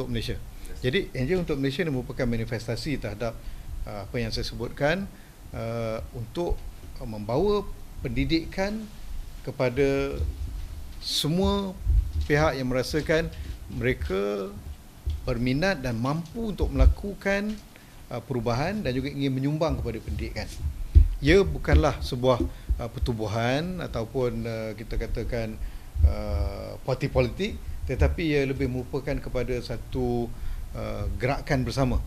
untuk Malaysia. Jadi NGO untuk Malaysia ini merupakan manifestasi terhadap apa yang saya sebutkan, untuk membawa pendidikan kepada semua pihak yang merasakan mereka berminat dan mampu untuk melakukan perubahan dan juga ingin menyumbang kepada pendidikan. Ia bukanlah sebuah pertubuhan ataupun kita katakan parti politik, tetapi ia lebih merupakan kepada satu gerakan bersama.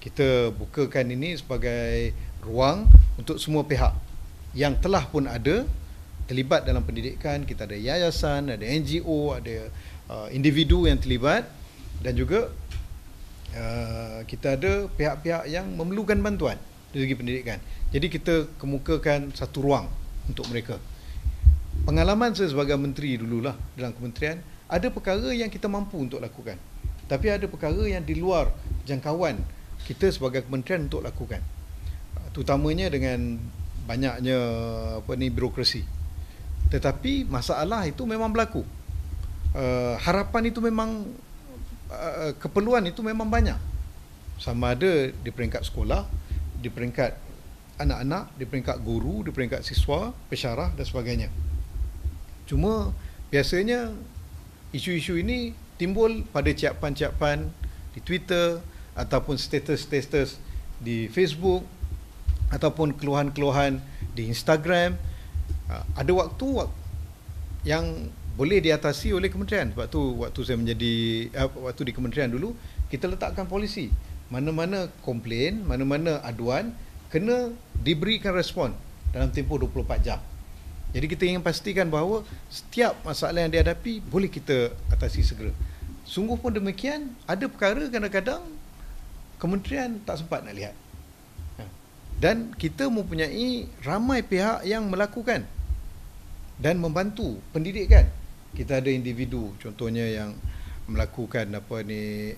Kita bukakan ini sebagai ruang untuk semua pihak yang telah pun ada terlibat dalam pendidikan. Kita ada yayasan, ada NGO, ada individu yang terlibat, dan juga kita ada pihak-pihak yang memerlukan bantuan dari segi pendidikan. Jadi kita kemukakan satu ruang untuk mereka. Pengalaman saya sebagai menteri dululah dalam kementerian, ada perkara yang kita mampu untuk lakukan, tapi ada perkara yang di luar jangkauan kita sebagai kementerian untuk lakukan, terutamanya dengan banyaknya birokrasi. Tetapi masalah itu memang berlaku, harapan itu memang keperluan itu memang banyak, sama ada di peringkat sekolah, di peringkat anak-anak, di peringkat guru, di peringkat siswa, pensyarah dan sebagainya. Cuma biasanya isu-isu ini timbul pada ciapan-ciapan di Twitter ataupun status-status di Facebook ataupun keluhan-keluhan di Instagram. Ada waktu yang boleh diatasi oleh kementerian. Sebab tu waktu saya waktu di kementerian dulu, kita letakkan polisi. Mana-mana komplain, mana-mana aduan kena diberikan respon dalam tempoh 24 jam. Jadi kita ingin pastikan bahawa setiap masalah yang dihadapi boleh kita atasi segera. Sungguh pun demikian, ada perkara kadang-kadang kementerian tak sempat nak lihat. Dan kita mempunyai ramai pihak yang melakukan dan membantu pendidikan. Kita ada individu contohnya yang melakukan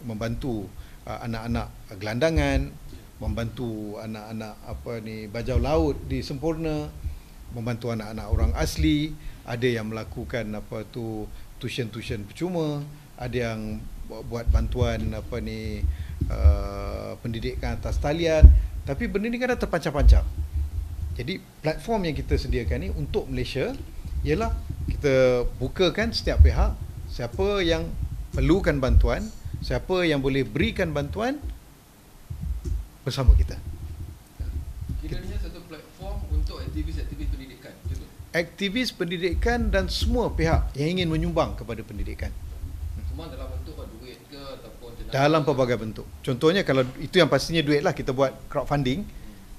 membantu anak-anak gelandangan, membantu anak-anak bajau laut di Sempurna, membantu anak-anak orang asli, ada yang melakukan tuition percuma, ada yang buat bantuan pendidikan atas talian. Tapi benda ni kan dah terpancap-pancap. Jadi platform yang kita sediakan ni untuk Malaysia ialah kita bukakan setiap pihak, siapa yang perlukan bantuan, siapa yang boleh berikan bantuan bersama kita. Kiranya satu platform untuk aktivis-aktivis pendidikan, betul? Aktivis pendidikan dan semua pihak yang ingin menyumbang kepada pendidikan. Semua dalam bentuk duit ke ataupun tenaga? Dalam pelbagai bentuk. Contohnya kalau itu yang pastinya duit lah, kita buat crowdfunding.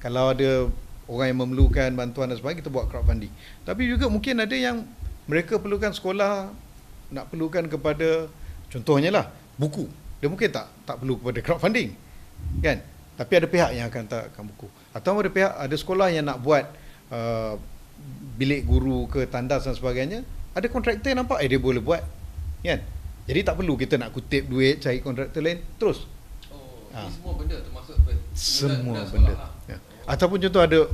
Kalau ada orang yang memerlukan bantuan dan sebagainya, kita buat crowdfunding. Tapi juga mungkin ada yang mereka perlukan sekolah, nak perlukan kepada, contohnya lah, buku. Dia mungkin tak perlu kepada crowdfunding, kan? Tapi ada pihak yang akan letakkan buku. Atau ada pihak, ada sekolah yang nak buat bilik guru ke tandas dan sebagainya, ada kontraktor nampak, dia boleh buat, kan? Jadi tak perlu kita nak kutip duit, cari kontraktor lain, terus. Ini semua benda termasuk semua benda lah. Ya. Ataupun contoh ada,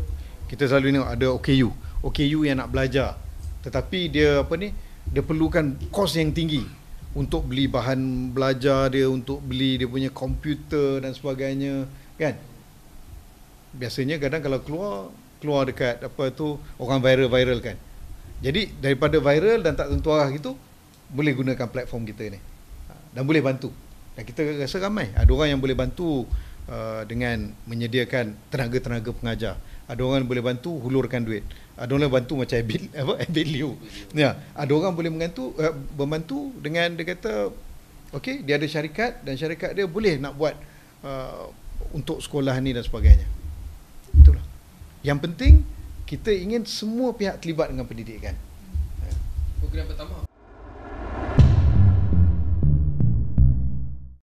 kita selalu tengok ada OKU yang nak belajar, tetapi dia dia perlukan kos yang tinggi untuk beli bahan belajar dia, untuk beli dia punya komputer dan sebagainya, kan? Biasanya kadang kalau keluar dekat orang viral kan. Jadi daripada viral dan tak tentu arah gitu, boleh gunakan platform kita ni dan boleh bantu. Dan kita rasa ramai ada orang yang boleh bantu dengan menyediakan tenaga-tenaga pengajar. Ada orang boleh bantu hulurkan duit. Ada orang bantu macam Abilio. Ya, ada orang boleh membantu dengan dia kata okey, dia ada syarikat dan syarikat dia boleh nak buat untuk sekolah ni dan sebagainya. Itulah. Yang penting kita ingin semua pihak terlibat dengan pendidikan. Program pertama